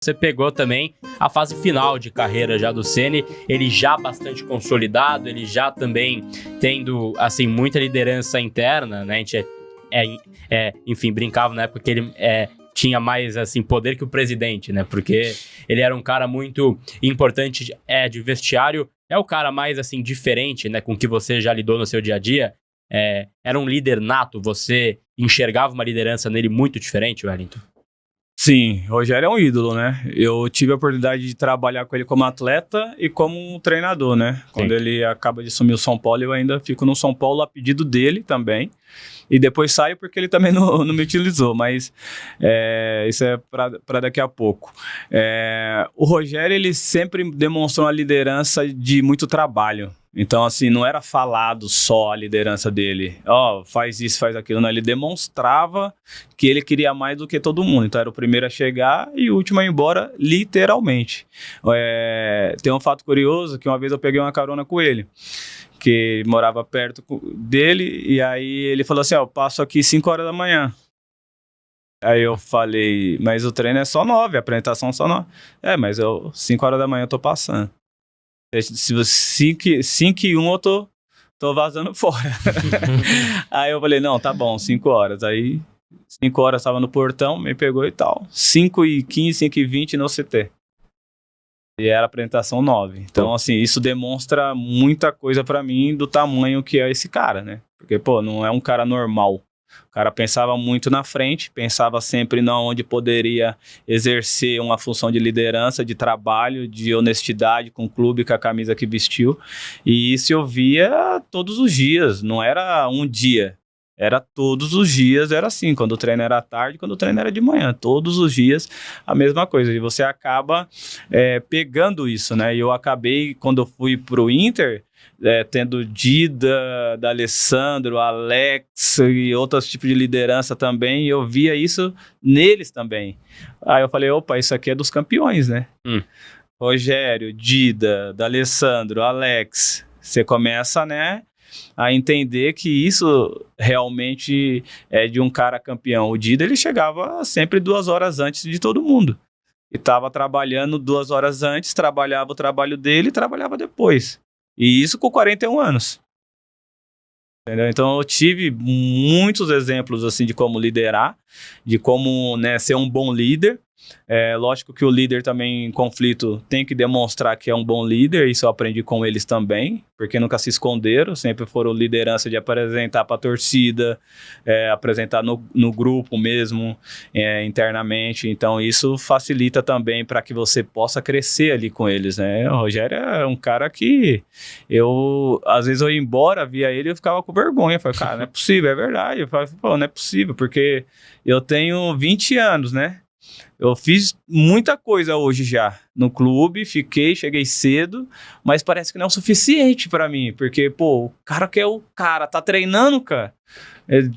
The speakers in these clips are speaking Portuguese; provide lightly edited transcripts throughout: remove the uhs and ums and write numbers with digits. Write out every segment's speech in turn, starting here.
Você pegou também a fase final de carreira já do Ceni, ele já bastante consolidado, ele já também tendo, assim, muita liderança interna, né? A gente enfim, brincava na época que ele tinha mais, assim, poder que o presidente, né? Porque ele era um cara muito importante de vestiário, é o cara mais, assim, diferente, né? Com que você já lidou no seu dia a dia. Era um líder nato, você enxergava uma liderança nele muito diferente, Wellington? Sim, Rogério é um ídolo, né? Eu tive a oportunidade de trabalhar com ele como atleta e como treinador, né? Sim. Quando ele acaba de assumir o São Paulo, eu ainda fico no São Paulo a pedido dele também. E depois saio porque ele também não me utilizou, mas isso é para daqui a pouco. O Rogério, ele sempre demonstrou uma liderança de muito trabalho. Então, assim, não era falado só a liderança dele. Faz isso, faz aquilo. Não, ele demonstrava que ele queria mais do que todo mundo. Então, era o primeiro a chegar e o último a ir embora, literalmente. Tem um fato curioso que uma vez eu peguei uma carona com ele, que morava perto dele, e aí ele falou assim, eu passo aqui 5 horas da manhã. Aí eu falei, mas o treino é só 9, a apresentação é só 9. Mas 5 horas da manhã eu tô passando. Se você 5 e 1 eu tô vazando fora. Aí eu falei, não, tá bom, 5 horas. Aí 5 horas tava no portão, me pegou e tal. 5h15, 5h20 no CT. E era a apresentação 9. Então, assim, isso demonstra muita coisa pra mim do tamanho que é esse cara, né? Porque, não é um cara normal. O cara pensava muito na frente, pensava sempre onde poderia exercer uma função de liderança, de trabalho, de honestidade com o clube, com a camisa que vestiu. E isso eu via todos os dias, não era um dia. Era todos os dias, era assim, quando o treino era à tarde, quando o treino era de manhã, todos os dias a mesma coisa, e você acaba pegando isso, né, e eu acabei, quando eu fui pro Inter, tendo Dida, D'Alessandro, Alex e outros tipos de liderança também, e eu via isso neles também. Aí eu falei, opa, isso aqui é dos campeões, né? Rogério, Dida, D'Alessandro, Alex, você começa, né, a entender que isso realmente é de um cara campeão. O Dida, ele chegava sempre 2 horas antes de todo mundo. E estava trabalhando 2 horas antes, trabalhava o trabalho dele e trabalhava depois. E isso com 41 anos. Entendeu? Então eu tive muitos exemplos assim, de como liderar, de como, né, ser um bom líder. Lógico que o líder também em conflito tem que demonstrar que é um bom líder, isso eu aprendi com eles também, porque nunca se esconderam, sempre foram liderança de apresentar para a torcida, apresentar no grupo mesmo, internamente, então isso facilita também para que você possa crescer ali com eles, né? O Rogério é um cara que às vezes eu ia embora, via ele e eu ficava com vergonha, eu falei, cara, não é possível, é verdade, eu falei, não é possível, porque eu tenho 20 anos, né? Eu fiz muita coisa hoje já no clube, cheguei cedo, mas parece que não é o suficiente pra mim, porque, o cara que é o cara, tá treinando, cara,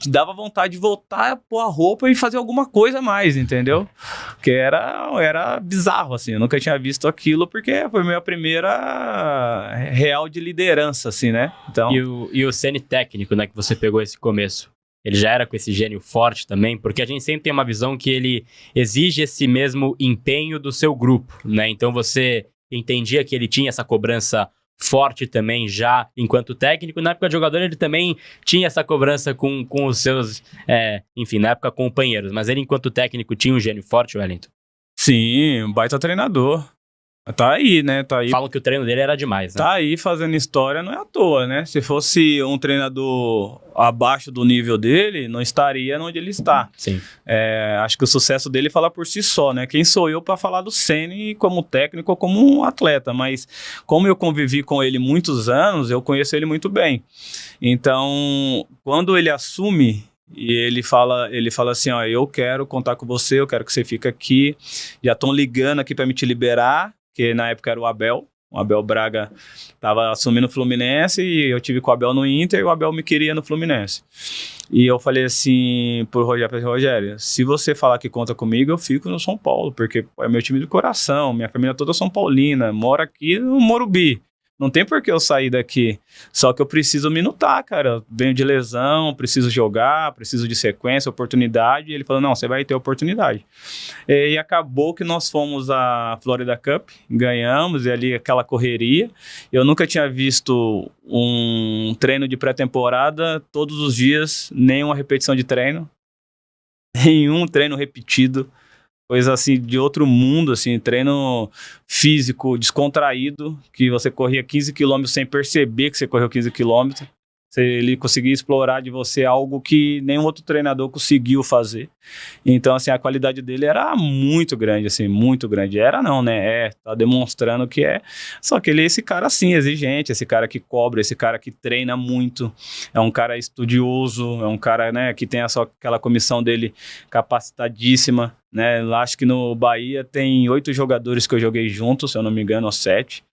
dava vontade de voltar, pôr a roupa e fazer alguma coisa a mais, entendeu? Porque era bizarro, assim, eu nunca tinha visto aquilo, porque foi a minha primeira real de liderança, assim, né? Então... E o Ceni técnico, né, que você pegou esse começo? Ele já era com esse gênio forte também, porque a gente sempre tem uma visão que ele exige esse mesmo empenho do seu grupo, né? Então você entendia que ele tinha essa cobrança forte também já enquanto técnico. Na época de jogador ele também tinha essa cobrança com os seus, enfim, na época companheiros. Mas ele enquanto técnico tinha um gênio forte, Wellington? Sim, um baita treinador. Tá aí, né? Tá aí. Falam que o treino dele era demais, né? Tá aí fazendo história, não é à toa, né? Se fosse um treinador abaixo do nível dele, não estaria onde ele está. Sim. Acho que o sucesso dele fala por si só, né? Quem sou eu para falar do Ceni como técnico ou como um atleta? Mas como eu convivi com ele muitos anos, eu conheço ele muito bem. Então, quando ele assume... E ele fala assim, eu quero contar com você, eu quero que você fique aqui, já estão ligando aqui para me te liberar, que na época era o Abel Braga estava assumindo o Fluminense e eu tive com o Abel no Inter e o Abel me queria no Fluminense. E eu falei assim pro Rogério, se você falar que conta comigo, eu fico no São Paulo, porque é meu time do coração, minha família toda é São Paulina, moro aqui no Morumbi. não tem por que eu sair daqui. Só que eu preciso minutar, cara. Eu venho de lesão, preciso jogar, preciso de sequência, oportunidade. E ele falou, não, você vai ter oportunidade. E acabou que nós fomos à Florida Cup, ganhamos, e ali aquela correria. Eu nunca tinha visto um treino de pré-temporada todos os dias, nenhuma repetição de treino, nenhum treino repetido. Coisa assim de outro mundo, assim, treino físico descontraído, que você corria 15 km sem perceber que você correu 15 km. Ele conseguia explorar de você algo que nenhum outro treinador conseguiu fazer. Então, assim, a qualidade dele era muito grande, assim, muito grande. Era não, né? Tá demonstrando que é. Só que ele é esse cara, assim, exigente, esse cara que cobra, esse cara que treina muito. É um cara estudioso, é um cara, né, que tem aquela comissão dele capacitadíssima, né? Lá, acho que no Bahia tem 8 jogadores que eu joguei juntos, se eu não me engano, ou 7.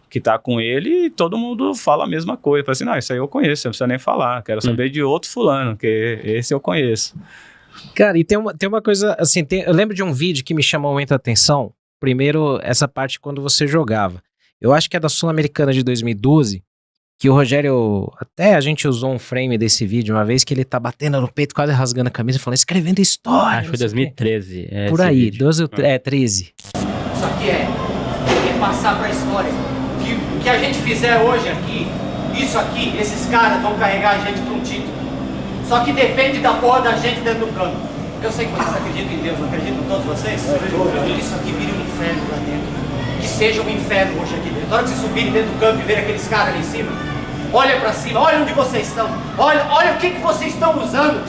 Que tá com ele e todo mundo fala a mesma coisa. Fala assim, não, isso aí eu conheço, não precisa nem falar. Quero saber de outro fulano, que esse eu conheço. Cara, e tem uma coisa, assim, eu lembro de um vídeo que me chamou muita atenção. Primeiro, essa parte quando você jogava. Eu acho que é da Sul-Americana de 2012, que o Rogério, até a gente usou um frame desse vídeo uma vez, que ele tá batendo no peito, quase rasgando a camisa, falando, escrevendo história. Acho que foi 2013. Por aí, 12 ou 13. Isso aqui é passar para a história. O que a gente fizer hoje aqui, isso aqui, esses caras vão carregar a gente para um título. Só que depende da porra da gente dentro do campo. Eu sei que vocês acreditam em Deus, não acreditam todos vocês? Isso aqui vira um inferno lá dentro. Que seja um inferno hoje aqui dentro. Na hora que vocês subirem dentro do campo e verem aqueles caras ali em cima, olha para cima, olha onde vocês estão. Olha o que vocês estão usando.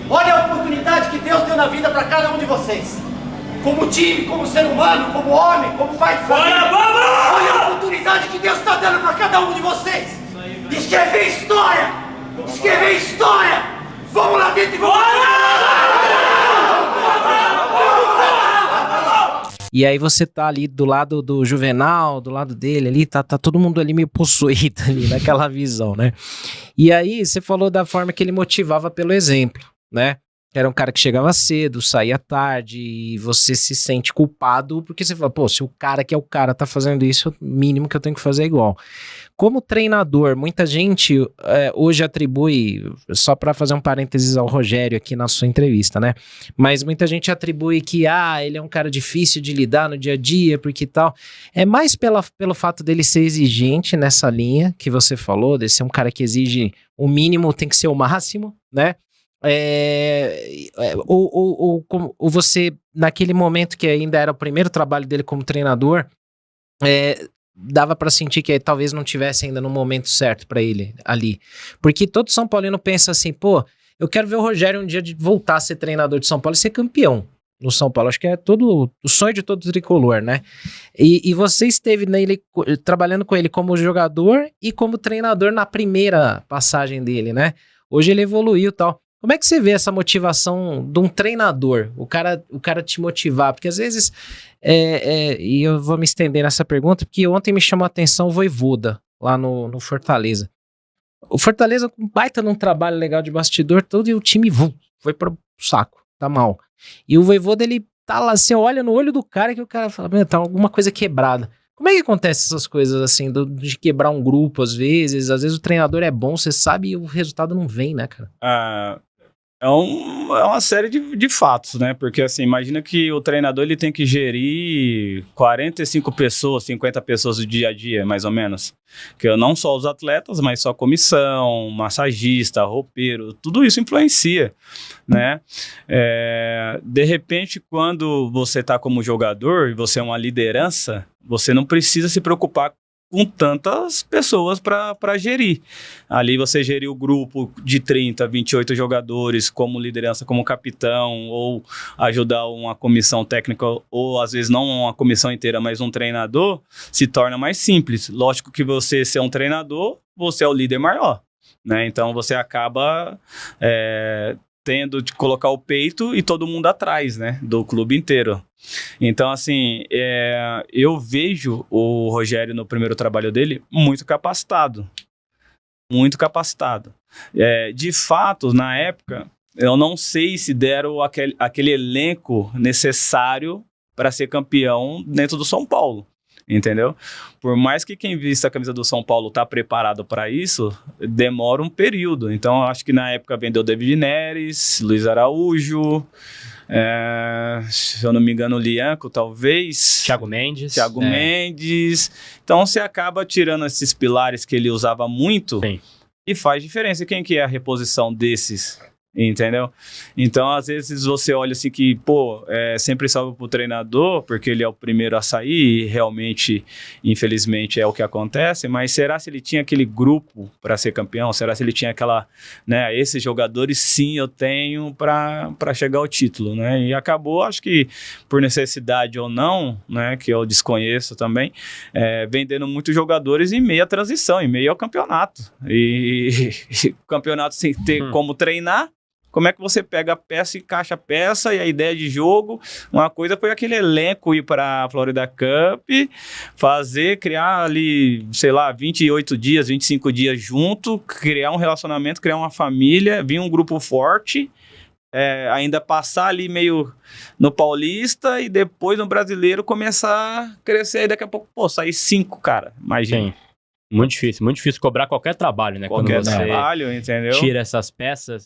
Olha a oportunidade que Deus deu na vida para cada um de vocês. Como time, como ser humano, como homem, como pai de família. Olha a oportunidade que Deus está dando para cada um de vocês. Escrever história! Escrever história! Vamos lá dentro e vamos E aí você tá ali do lado do Juvenal, do lado dele ali, tá todo mundo ali meio possuído ali naquela visão, né? E aí você falou da forma que ele motivava pelo exemplo, né? Era um cara que chegava cedo, saía tarde, e você se sente culpado porque você fala, pô, se o cara que é o cara tá fazendo isso, o mínimo que eu tenho que fazer é igual. Como treinador, muita gente hoje atribui, só para fazer um parênteses ao Rogério aqui na sua entrevista, né? Mas muita gente atribui que, ele é um cara difícil de lidar no dia a dia, porque tal. É mais pelo fato dele ser exigente nessa linha que você falou, de ser um cara que exige o mínimo, tem que ser o máximo, né? Ou você, naquele momento que ainda era o primeiro trabalho dele como treinador, dava pra sentir que talvez não tivesse ainda no momento certo pra ele ali, porque todo São Paulino pensa assim, pô, eu quero ver o Rogério um dia de voltar a ser treinador de São Paulo e ser campeão no São Paulo, acho que é todo o sonho de todo tricolor, né? E você esteve nele, trabalhando com ele como jogador e como treinador na primeira passagem dele, né? Hoje ele evoluiu e tal. Como é que você vê essa motivação de um treinador? O cara te motivar? Porque às vezes, e eu vou me estender nessa pergunta, porque ontem me chamou a atenção o Vojvoda, lá no Fortaleza. O Fortaleza, com baita num trabalho legal de bastidor, todo e o time foi pro saco, tá mal. E o Vojvoda, ele tá lá, você olha no olho do cara que o cara fala, tá alguma coisa quebrada. Como é que acontece essas coisas assim, de quebrar um grupo às vezes o treinador é bom, você sabe, e o resultado não vem, né, cara? É uma série de fatos, né? Porque, assim, imagina que o treinador ele tem que gerir 45 pessoas, 50 pessoas do dia a dia, mais ou menos. Que não só os atletas, mas só comissão, massagista, roupeiro, tudo isso influencia, né? De repente, quando você tá como jogador e você é uma liderança, você não precisa se preocupar com tantas pessoas para gerir. Ali você gerir o grupo de 30, 28 jogadores como liderança, como capitão, ou ajudar uma comissão técnica, ou às vezes não uma comissão inteira, mas um treinador, se torna mais simples. Lógico que você ser um treinador, você é o líder maior, né? Então você acaba tendo de colocar o peito e todo mundo atrás, né, do clube inteiro. Então, assim, eu vejo o Rogério no primeiro trabalho dele muito capacitado. Muito capacitado. De fato, na época, eu não sei se deram aquele elenco necessário para ser campeão dentro do São Paulo. entendeu? Por mais que quem vista a camisa do São Paulo tá preparado para isso, demora um período. Então, acho que na época vendeu David Neres, Luiz Araújo, se eu não me engano, o Lianco, talvez. Thiago Mendes. Mendes. Então, você acaba tirando esses pilares que ele usava muito. Sim. E faz diferença. E quem que é a reposição desses? Entendeu? Então, às vezes você olha assim que, sempre salva pro treinador, porque ele é o primeiro a sair e realmente, infelizmente, é o que acontece, mas será se ele tinha aquele grupo para ser campeão? Será se ele tinha aquela, né, esses jogadores sim eu tenho para chegar ao título, né? E acabou, acho que por necessidade ou não, né, que eu desconheço também, vendendo muitos jogadores em meio à transição, em meio ao campeonato. E o campeonato sem ter como treinar. Como é que você pega a peça, encaixa a peça e a ideia de jogo? Uma coisa foi aquele elenco ir para a Florida Cup, criar ali, 28 dias, 25 dias junto, criar um relacionamento, criar uma família, vir um grupo forte, ainda passar ali meio no Paulista e depois no Brasileiro começar a crescer e daqui a pouco, sair 5, cara, imagina. Sim. Muito difícil cobrar qualquer trabalho, né? Qualquer quando você trabalho, entendeu? tira essas peças.